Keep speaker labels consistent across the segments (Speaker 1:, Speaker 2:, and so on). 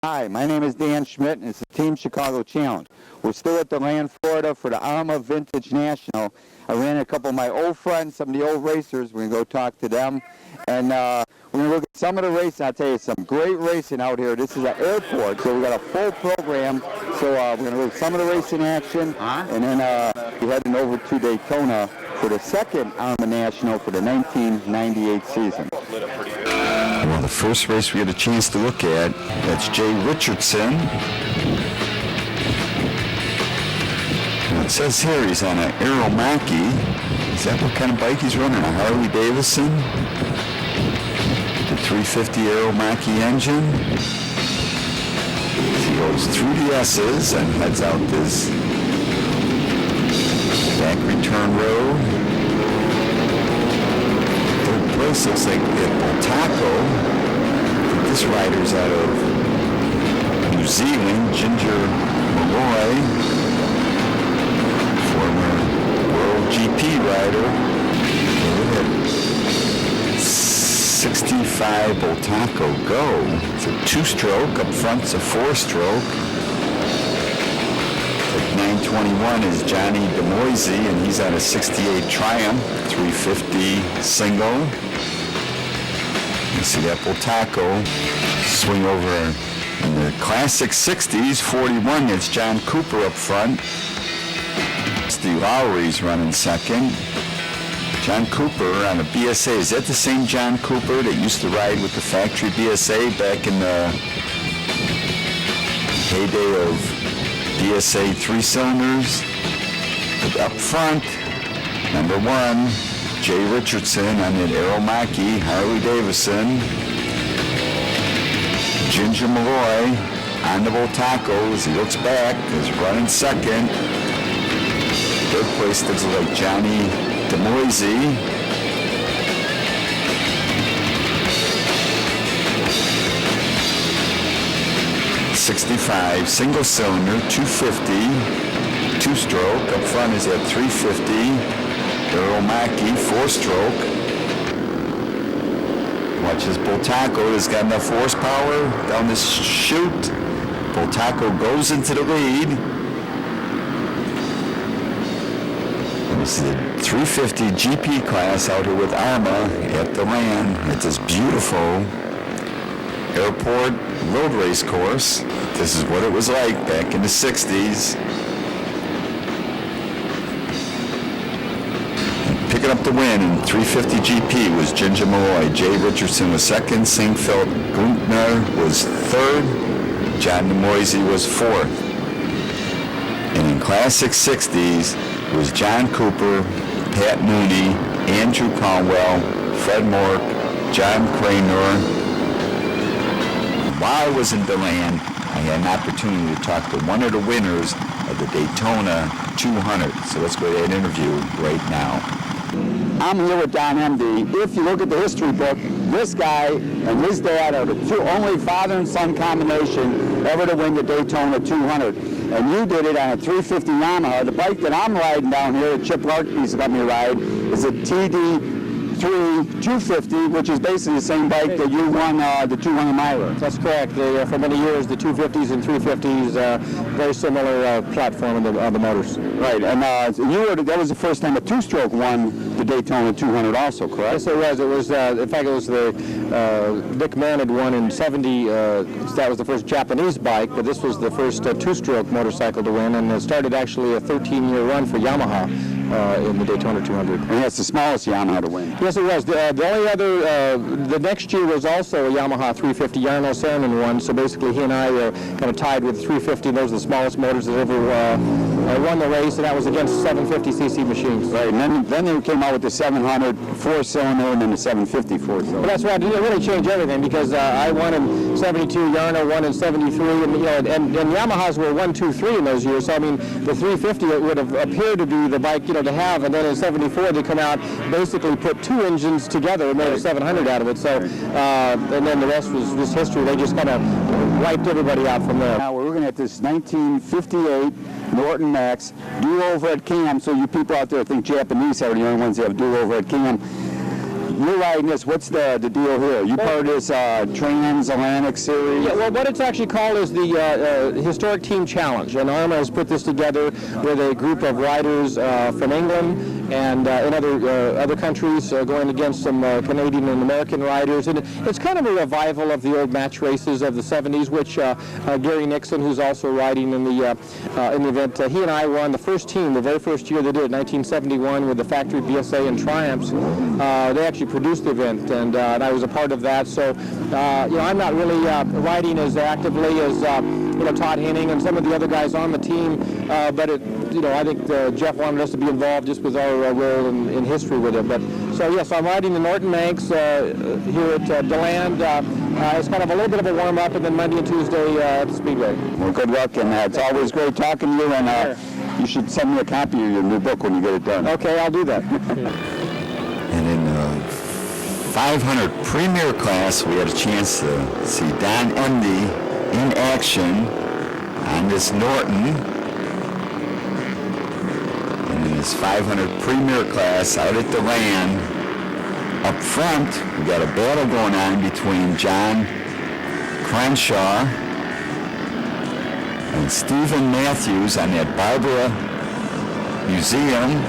Speaker 1: Hi, my name is Dan Schmitt, and it's the Team Chicago Challenge. We're still at DeLand, Florida for the AHRMA Vintage National. I ran a couple of my old friends, some of the old racers. We're going to go talk to them. And we're going to look at some of the racing. I'll tell you, some great racing out here. This is an airport, so we've got a full program. So we're going to look at some of the racing action. And then we're heading over to Daytona for the second AHRMA National for the 1998 season.
Speaker 2: Well, the first race we had a chance to look at, that's Jay Richardson. And it says here he's on an AHRMA. Is that what kind of bike he's running? A Harley Davidson? The 350 AHRMA engine. He goes through the S's and heads out this back return road. Place looks like Taco. This rider's out of New Zealand, Ginger Malloy, former World GP rider. Look at 65 Taco Go. It's a two-stroke. Up front's a four-stroke. At 921 is Johnny DeMoise, and he's on a 68 Triumph, 350 single. You see that Taco swing over in the classic 60s, 41. It's John Cooper up front. Steve Lowry's running second. John Cooper on a BSA. Is that the same John Cooper that used to ride with the factory BSA back in the heyday of BSA 3-cylinders? But up front, number one, Jay Richardson on that AHRMA Harley Davidson. Ginger Malloy on the Taco as he looks back, is running second. Third place looks like Johnny DeMoise. '65 single cylinder, 250, two-stroke. Up front is at 350. AHRMA four-stroke. Watch this Taco has got enough horsepower down this chute. Taco goes into the lead. This is the 350 GP class out here with AHRMA at DeLand at this beautiful airport road race course. This is what it was like back in the 60s. Picking up the win in 350 GP was Ginger Malloy. Jay Richardson was second. Singfeld Gruntner was third. John DeMoise was fourth. And in Classic 60s was John Cooper, Pat Mooney, Andrew Conwell, Fred Mork, John Craner. While I was in DeLand, I had an opportunity to talk to one of the winners of the Daytona 200. So let's go to that interview right now.
Speaker 1: I'm here with Don MD. If you look at the history book, this guy and his dad are the only father and son combination ever to win the Daytona 200. And you did it on a 350 Yamaha. The bike that I'm riding down here, Chip Larky's let me ride, is a TD3 250, which is basically the same bike that you won the 200 miler.
Speaker 3: That's correct. For many years, the 250s and 350s, very similar platform on the motors.
Speaker 1: Right, and that was the first time a two-stroke won the Daytona 200 also, correct?
Speaker 3: Yes, it was. It was, in fact, it was the Dick Mann had won in 70. That was the first Japanese bike, but this was the first two-stroke motorcycle to win, and it started actually a 13-year run for Yamaha in the Daytona 200.
Speaker 1: And that's the smallest Yamaha to win.
Speaker 3: Yes, it was. The only other, the next year was also a Yamaha 350. Yarno Saarinen won, so basically he and I kind of tied with 350. Those are the smallest motors that ever won the race, and that was against 750cc machines.
Speaker 1: Right, and then they came out with the 700 4-cylinder and then the 750 4-cylinder.
Speaker 3: Well, that's right. It really changed everything because I won in 72, Yarno won in 73, and Yamahas were 1, 2, 3 in those years. So I mean, the 350 would have appeared to be the bike, to have, and then in 74 they come out, basically put two engines together and made a 700 out of it. So, and then the rest was just history. They just kind of wiped everybody out from there.
Speaker 1: Now we're looking at this 1958 Norton Max dual overhead cam. So you people out there think Japanese are the only ones that have dual overhead cam. you're riding this. What's the deal here? You part of this transatlantic series?
Speaker 3: Yeah, well, what it's actually called is the Historic Team Challenge, and AHRMA has put this together with a group of riders from England and in other countries going against some Canadian and American riders, and it's kind of a revival of the old match races of the 70s, which Gary Nixon, who's also riding in the event, he and I were on the first team, the very first year they did it, 1971, with the factory BSA and Triumphs. They actually produced the event, and I was a part of that. So, you know, I'm not really riding as actively as you know, Todd Henning and some of the other guys on the team, but you know, I think Jeff wanted us to be involved just with our role in history with it. But so yes, I'm riding the Norton Manx here at DeLand. It's kind of a little bit of a warm up, and then Monday and Tuesday at the Speedway.
Speaker 1: Well, good luck, and it's always great talking to you. And you should send me a copy of your new book when you get it done.
Speaker 3: Okay, I'll do that.
Speaker 2: And in the 500 Premier class, we had a chance to see Don Emdy in action on this Norton. And in this 500 Premier class out at DeLand, up front, we got a battle going on between John Crownshaw and Stephen Matthews on that Barbara Museum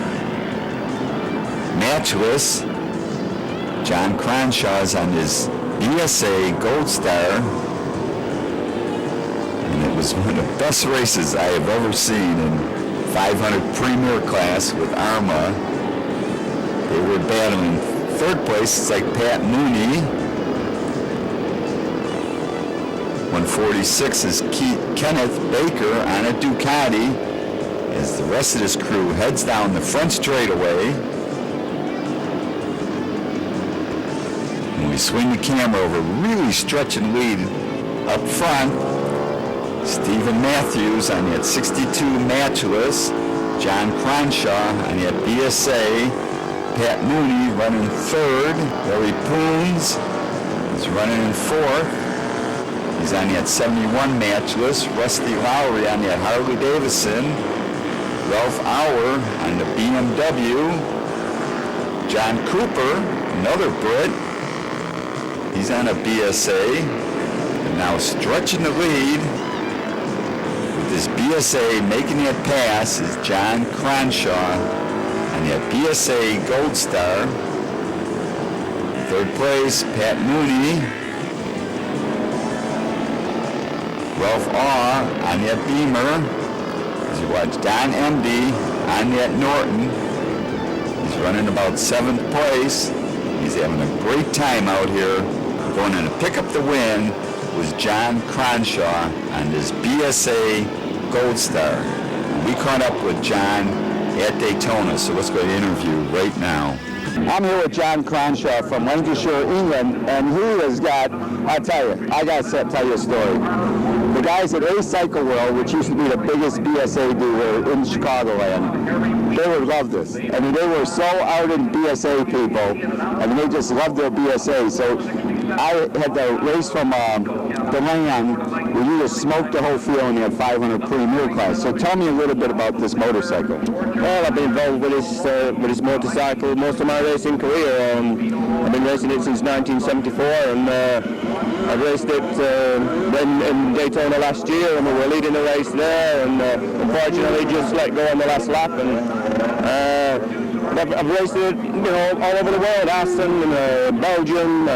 Speaker 2: matchless. John Cronshaw's on his BSA Gold Star, and it was one of the best races I have ever seen in 500 Premier class with AHRMA. They were battling third place. It's like Pat Mooney. 146 is Kenneth Baker on a Ducati as the rest of this crew heads down the front straightaway. And we swing the camera over, really stretching lead up front. Stephen Matthews on that 62 matchless. John Cronshaw on that BSA. Pat Mooney running third. Larry Poons is running in fourth. He's on that 71 matchless. Rusty Lowry on that Harley Davidson. Ralph Auer on the BMW. John Cooper, another Brit. He's on a BSA. And now stretching the lead with this BSA making that pass is John Cronshaw on that BSA Gold Star. Third place, Pat Mooney. Ralph Awe on that Beamer. As you watch Don Emdy on that Norton. He's running about 7th place. He's having a great time out here. Going in to pick up the win was John Cronshaw on his BSA Gold Star. We caught up with John at Daytona, so let's go to the interview right now.
Speaker 1: I'm here with John Cronshaw from Lancashire, England, and he has got, I'll tell you, I got to tell you a story. The guys at A Cycle World, which used to be the biggest BSA dealer in Chicagoland, they would love this. I mean, they were so ardent BSA people. I mean, they just loved their BSA. So I had the race from DeLand, where you just smoked the whole field in that 500 Premier class. So tell me a little bit about this motorcycle.
Speaker 3: Well, I've been involved with this motorcycle most of my racing career. I've been racing it since 1974, and I raced it in Daytona last year, and we were leading the race there, and unfortunately just let go on the last lap. And I've raced it, you know, all over the world, Aston, Belgium,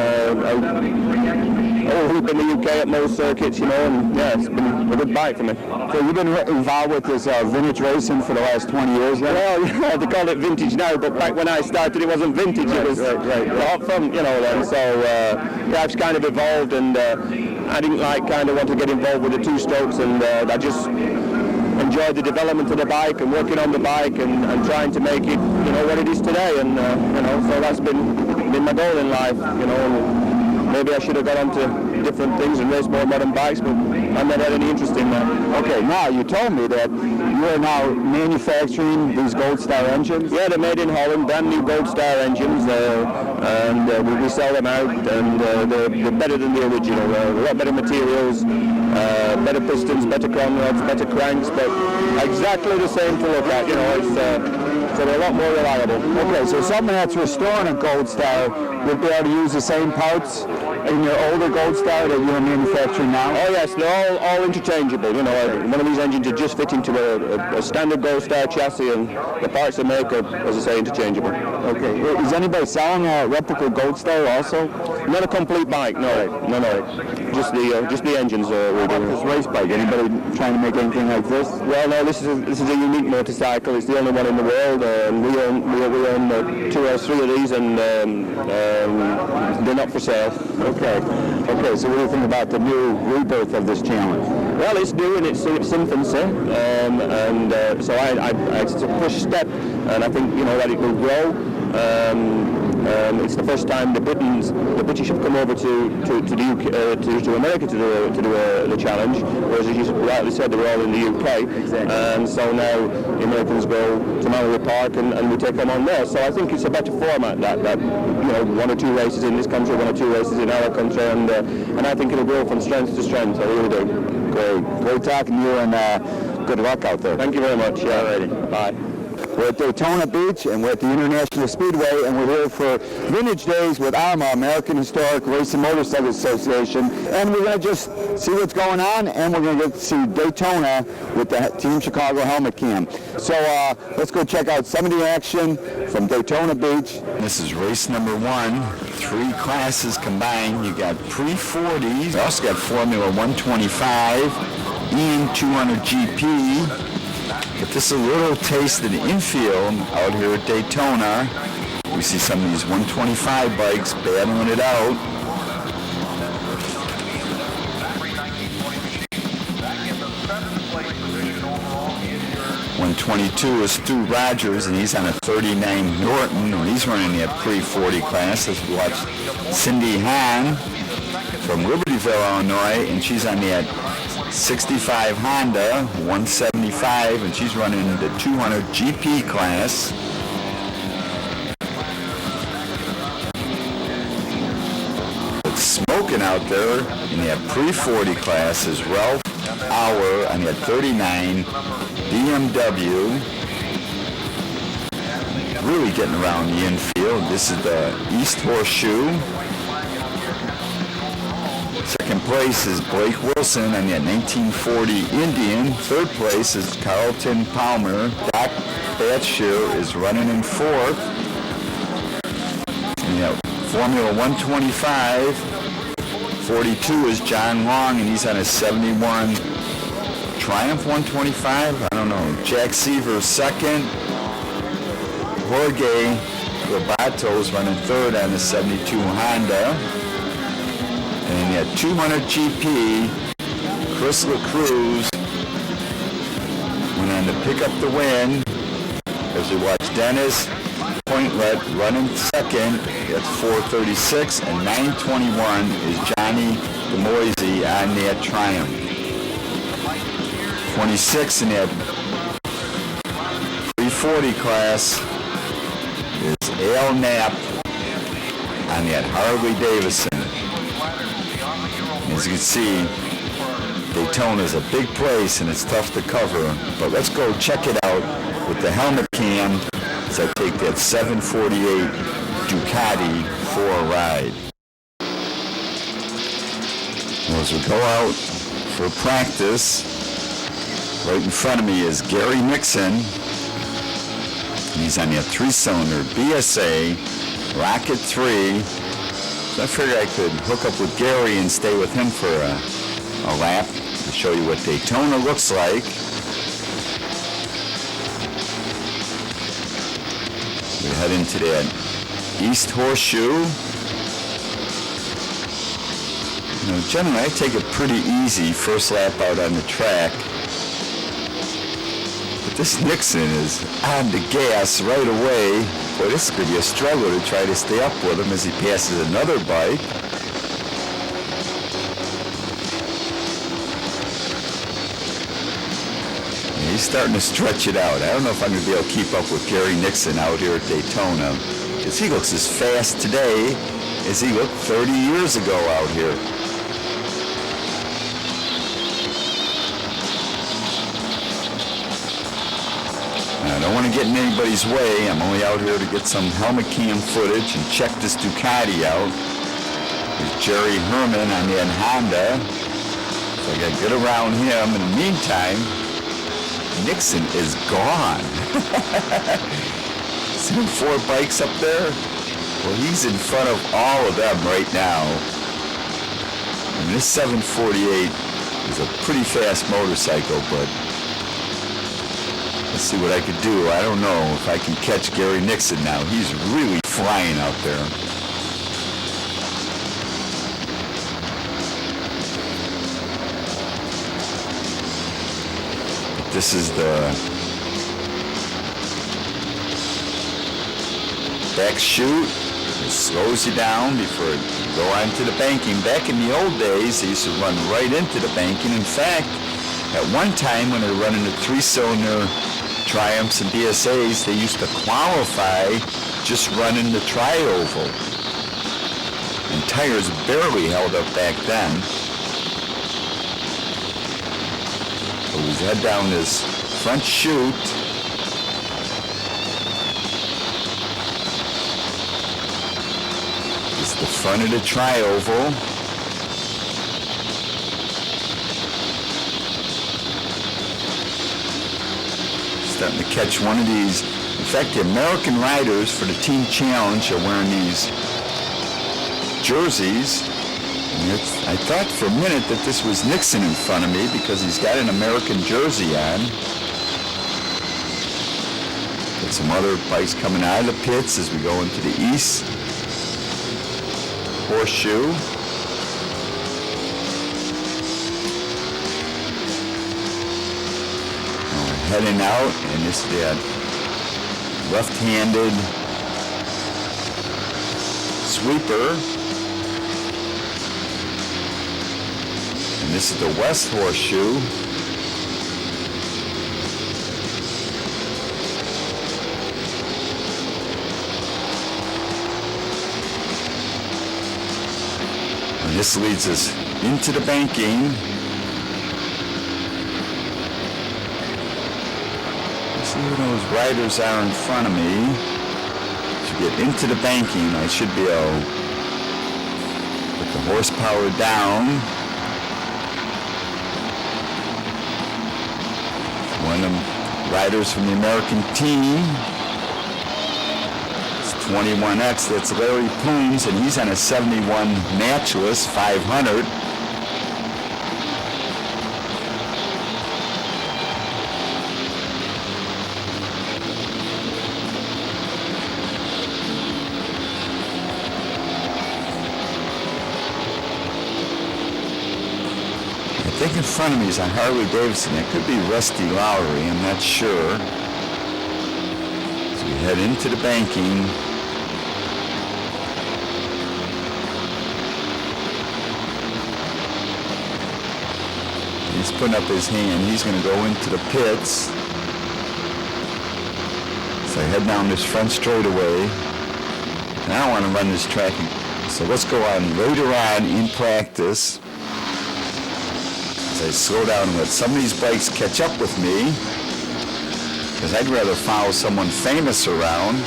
Speaker 3: hoop in the UK at most circuits, you know, and yeah, it's been a good bike for me.
Speaker 1: So you've been involved with this vintage racing for the last 20 years then?
Speaker 3: Well, yeah, they call it vintage now, but back when I started it wasn't vintage, it was right from, you know, then. So yeah, I've kind of evolved, and I didn't kind of want to get involved with the two strokes, and I just enjoyed the development of the bike and working on the bike and trying to make it, you know, what it is today, and you know, so that's been my goal in life, you know. And maybe I should have got onto different things and raced more modern bikes, but I've never had any interest in that.
Speaker 1: Okay, now you told me that you are now manufacturing these Gold Star engines?
Speaker 3: Yeah, they're made in Holland, brand new Gold Star engines, and we sell them out, and they're better than the original. A lot better materials, better pistons, better crank rods, better cranks, but exactly the same to look at. You know, it's So they're a lot more reliable.
Speaker 1: Okay, so someone that's restoring a Gold Star would be able to use the same parts in your older Gold Star that you're manufacturing now?
Speaker 3: Oh yes, they're all interchangeable. You know, one of these engines would just fit into a standard Gold Star chassis, and the parts they make are, as I say, interchangeable.
Speaker 1: Okay. Is anybody selling a replica Gold Star also?
Speaker 3: Not a complete bike, no. Just the engines we're doing.
Speaker 1: This race bike, anybody trying to make anything like this?
Speaker 3: Well, no, this is a unique motorcycle. It's the only one in the world. We own 2 or 3 of these, and they're not for sale.
Speaker 1: Okay, so what do you think about the new rebirth of this challenge?
Speaker 3: Well, it's new in its infancy, so it's a push step, and I think that it will grow. It's the first time the British have come over to the UK, to America to do the challenge, whereas as you rightly said, they were all in the UK.
Speaker 1: Exactly.
Speaker 3: And so now the Americans go to Mallory Park and we take them on there. So I think it's a better format that 1 or 2 races in this country, 1 or 2 races in our country, and I think it'll grow from strength to strength. I really do.
Speaker 1: Great talking to you, and good luck out there.
Speaker 3: Thank you very much. Yeah,
Speaker 1: alrighty.
Speaker 3: Bye.
Speaker 1: We're at Daytona Beach, and we're at the International Speedway, and we're here for Vintage Days with AHRMA, American Historic Racing Motorcycle Association, and we're going to just see what's going on, and we're going to get to see Daytona with the Team Chicago helmet cam. So let's go check out some of the action from Daytona Beach.
Speaker 2: This is race number 1, 3 classes combined. You got pre-40s, you also got Formula 125, and 200 GP. But this is a little taste of the infield out here at Daytona. We see some of these 125 bikes battling it out. 122 is Stu Rogers, and he's on a 39 Norton, and he's running that pre-40 class. Let's watch Cindy Hahn from Libertyville, Illinois, and she's on that 65 Honda 175, and she's running the 200 GP class. It's smoking out there in that pre-40 class is Ralph Auer on that 39 BMW. Really getting around the infield. This is the East Horseshoe. Second place is Blake Wilson on that 1940 Indian. Third place is Carlton Palmer. Doc Batshire is running in 4th. And Formula 125. 42 is John Long, and he's on a 71 Triumph 125. I don't know. Jack Seaver second. Jorge Robato is running 3rd on the 72 Honda. And at 200 GP, Chris LaCruz went on to pick up the win. As we watch Dennis Pointlet running 2nd at 436, and 921 is Johnny DeMoisy on that Triumph. 26 in that 340 class is Al Knapp on that Harley Davidson. As you can see, Daytona is a big place and it's tough to cover, but let's go check it out with the helmet cam as I take that 748 Ducati for a ride. Well, as we go out for practice, right in front of me is Gary Nixon. He's on that 3-cylinder BSA Rocket 3. So I figured I could hook up with Gary and stay with him for a lap to show you what Daytona looks like. We head into that East Horseshoe. Generally I take it pretty easy first lap out on the track. But this Nixon is on the gas right away. Boy, this is going to be a struggle to try to stay up with him as he passes another bike. And he's starting to stretch it out. I don't know if I'm going to be able to keep up with Gary Nixon out here at Daytona, because he looks as fast today as he looked 30 years ago out here. don't want to get in anybody's way. I'm only out here to get some helmet cam footage and check this Ducati out. There's Jerry Herman on the Honda. So I got to get around him. In the meantime, Nixon is gone. See them 4 bikes up there? Well, he's in front of all of them right now. And this 748 is a pretty fast motorcycle, but let's see what I could do. I don't know if I can catch Gary Nixon now. He's really flying out there. But this is the back chute. It slows you down before you go onto the banking. Back in the old days, they used to run right into the banking. In fact, at one time when they were running the 3-cylinder Triumphs and BSAs, they used to qualify just running the tri-oval. And tires barely held up back then. So we head down this front chute. This is the front of the tri-oval. Starting to catch one of these. In fact, the American riders for the Team Challenge are wearing these jerseys. And I thought for a minute that this was Nixon in front of me because he's got an American jersey on. Got some other bikes coming out of the pits as we go into the east horseshoe. Heading out, and this is the left-handed sweeper. And this is the west horseshoe. And this leads us into the banking. See who those riders are in front of me. To get into the banking, I should be able to put the horsepower down. One of them riders from the American team. It's 21X, that's Larry Pooms, and he's on a 71 matchless 500. I think in front of me is a Harley Davidson. It could be Rusty Lowry, I'm not sure. So we head into the banking. He's putting up his hand. He's going to go into the pits. So I head down this front straightaway. And I don't want to run this track. So let's go on later on in practice. I slow down and let some of these bikes catch up with me because I'd rather follow someone famous around.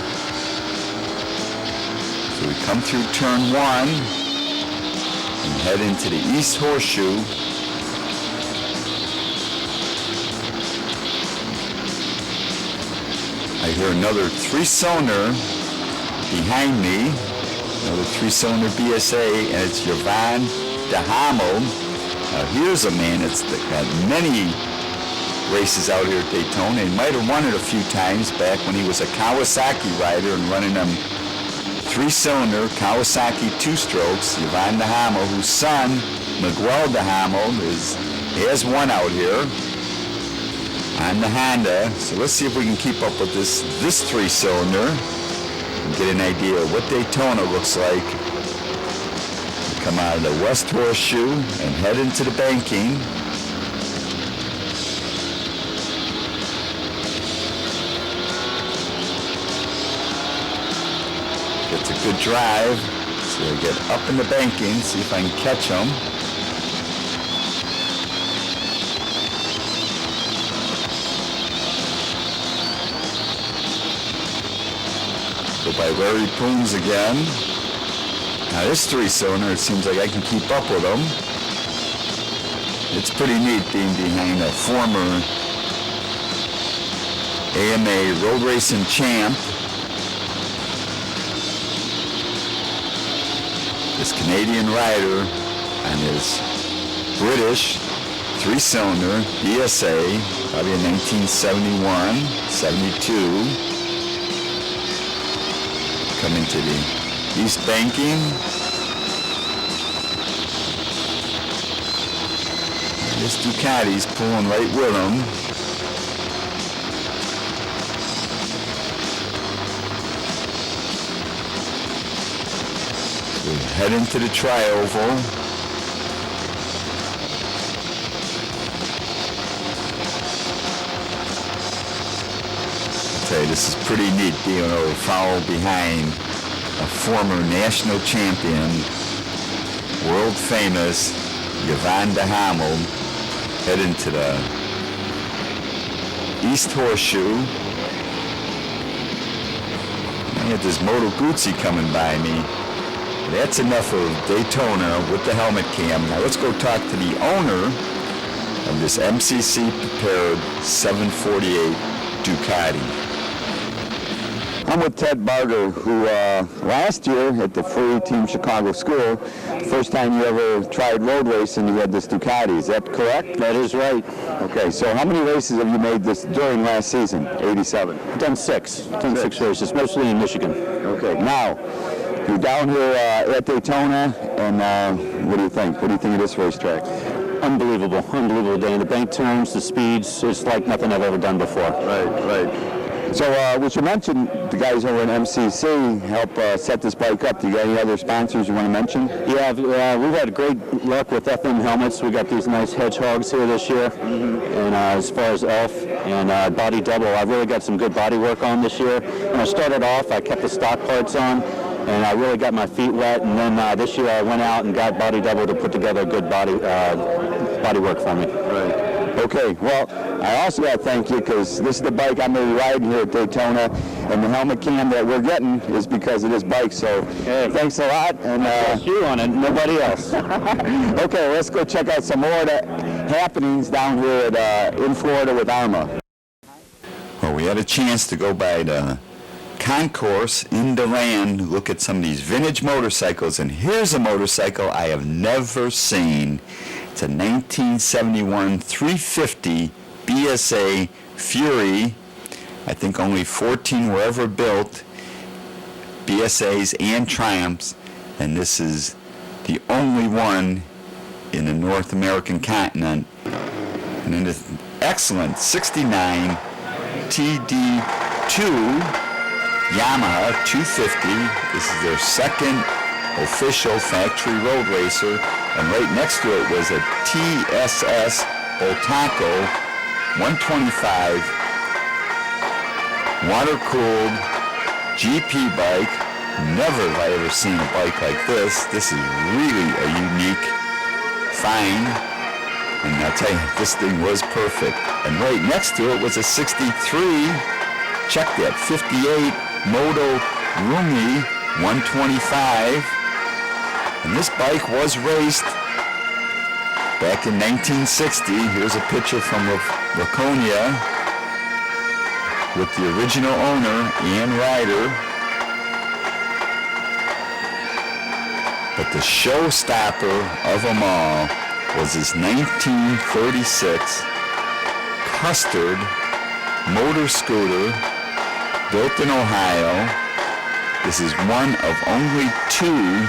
Speaker 2: So we come through turn 1 and head into the east horseshoe. I hear another 3-cylinder behind me, another 3-cylinder BSA, and it's Yvonne DeHamel. Now here's a man that's had many races out here at Daytona. He might have won it a few times back when he was a Kawasaki rider and running them 3-cylinder Kawasaki 2-strokes. Yvonne DeHamel, whose son, Miguel DeHamel, has won out here on the Honda. So let's see if we can keep up with this 3-cylinder and get an idea of what Daytona looks like. Come out of the west horseshoe and head into the banking. It's a good drive. So I get up in the banking, see if I can catch them. go by Larry Pooms again. Now this 3-cylinder, it seems like I can keep up with them. It's pretty neat being behind a former AMA road racing champ. This Canadian rider on his British 3-cylinder Bsa, probably in 1971, 72. Coming to the East Banking. This Ducati's pulling right with him. We head into the tri-oval. I'll tell you, this is pretty neat being able to follow behind a former national champion, world famous Yvonne de Hamel, head into the East Horseshoe. I had this Moto Guzzi coming by me. That's enough of Daytona with the helmet cam. Now let's go talk to the owner of this MCC prepared 748 Ducati.
Speaker 1: I'm with Ted Barger, who last year at the Free Team Chicago School, first time you ever tried road racing, you had this Ducati. Is that correct?
Speaker 4: That is right.
Speaker 1: Okay, so how many races have you made this during last season, 87?
Speaker 4: I've done six races, mostly in Michigan.
Speaker 1: Okay, now, you're down here at Daytona, and what do you think? What do you think of this racetrack?
Speaker 4: Unbelievable day. The bank turns, the speeds, it's like nothing I've ever done before.
Speaker 1: Right. So, we should mention the guys over at MCC help set this bike up. Do you got any other sponsors you want to mention?
Speaker 4: Yeah, we've had great luck with FM helmets. We got these nice hedgehogs here this year. And as far as Elf and Body Double, I've really got some good body work on this year. When I started off, I kept the stock parts on, and I really got my feet wet. And then this year, I went out and got Body Double to put together good body work for me.
Speaker 1: Right. Okay, well, I also got to thank you because this is the bike I'm going to be riding here at Daytona, and the helmet cam that we're getting is because of this bike, so thanks a lot. And
Speaker 4: You on it, nobody else.
Speaker 1: Okay, let's go check out some more of the happenings down here in Florida with AHRMA.
Speaker 2: Well, we had a chance to go by the concourse in DeLand, look at some of these vintage motorcycles, and here's a motorcycle I have never seen. It's a 1971 350 Bsa Fury. I think only 14 were ever built, BSAs and Triumphs, and this is the only one in the North American continent. And then this excellent 69 TD2 Yamaha 250. This is their second official factory road racer, and right next to it was a TSS Otaco 125 water-cooled GP bike. Never have I ever seen a bike like this. This is really a unique find, and I'll tell you, this thing was perfect. And right next to it was a 63, check that, 58 Moto Rumi 125. And this bike was raced back in 1960. Here's a picture from Laconia with the original owner, Ian Ryder. But the showstopper of them all was this 1936 Custard motor scooter built in Ohio. This is one of only two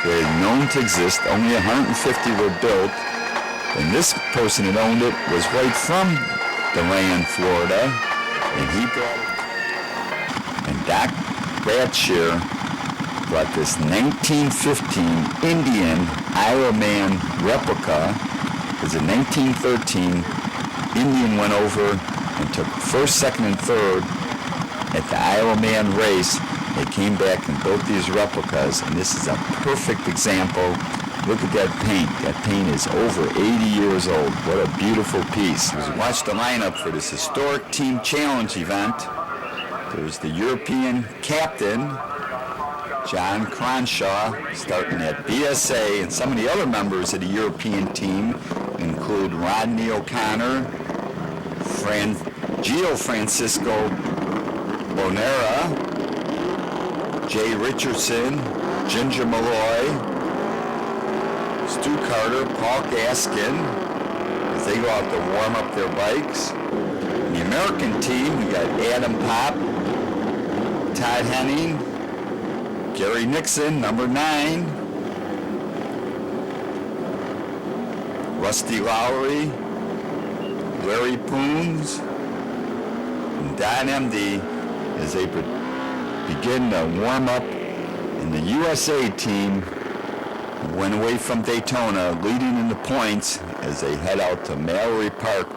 Speaker 2: that are known to exist. Only 150 were built, and this person that owned it was right from DeLand, Florida, and he brought it. And Doc Bratshire brought this 1915 Indian Isle of Man replica, because in 1913, Indian went over and took first, second, and third at the Isle of Man race. They came back and built these replicas, and this is a perfect example. Look at that paint. That paint is over 80 years old. What a beautiful piece. As we watch the lineup for this historic team challenge event, There's the European captain, John Crownshaw, starting at Bsa, and some of the other members of the European team include Rodney O'Connor, Gio Francisco Bonera, Jay Richardson, Ginger Malloy, Stu Carter, Paul Gaskin, as they go out to warm up their bikes. In the American team, we got Adam Pop, Todd Henning, Gary Nixon, number 9, Rusty Lowry, Larry Poons, and Don Emdy as they begin to warm up. In the USA team went away from Daytona, leading in the points as they head out to Mallory Park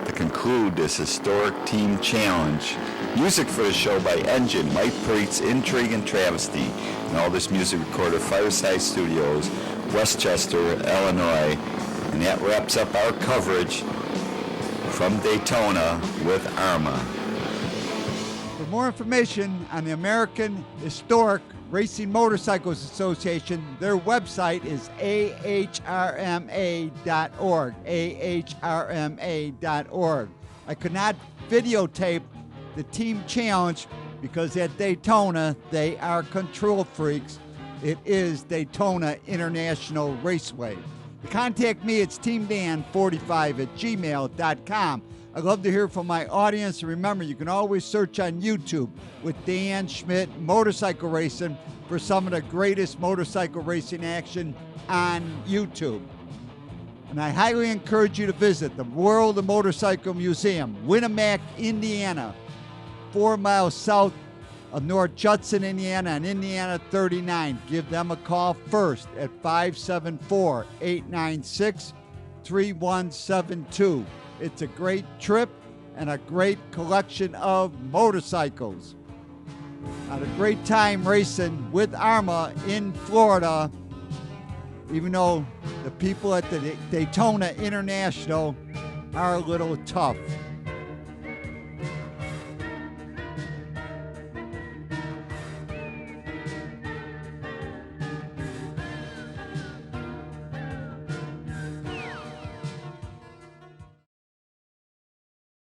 Speaker 2: to conclude this historic team challenge. Music for the show by Engine, Mike Preetz, Intrigue, and Travesty. And all this music recorded at Fireside Studios, Westchester, Illinois. And that wraps up our coverage from Daytona with AHRMA.
Speaker 5: For more information on the American Historic Racing Motorcycles Association, their website is AHRMA.org. AHRMA.org. I could not videotape the team challenge because at Daytona they are control freaks. It is Daytona International Raceway. To contact me, it's teamdan45@gmail.com. I'd love to hear from my audience. And remember, you can always search on YouTube with Dan Schmitt Motorcycle Racing for some of the greatest motorcycle racing action on YouTube. And I highly encourage you to visit the World of Motorcycle Museum, Winamac, Indiana, 4 miles south of North Judson, Indiana, and Indiana 39. Give them a call first at 574-896-3172. It's a great trip and a great collection of motorcycles. Had a great time racing with AHRMA in Florida, even though the people at the Daytona International are a little tough.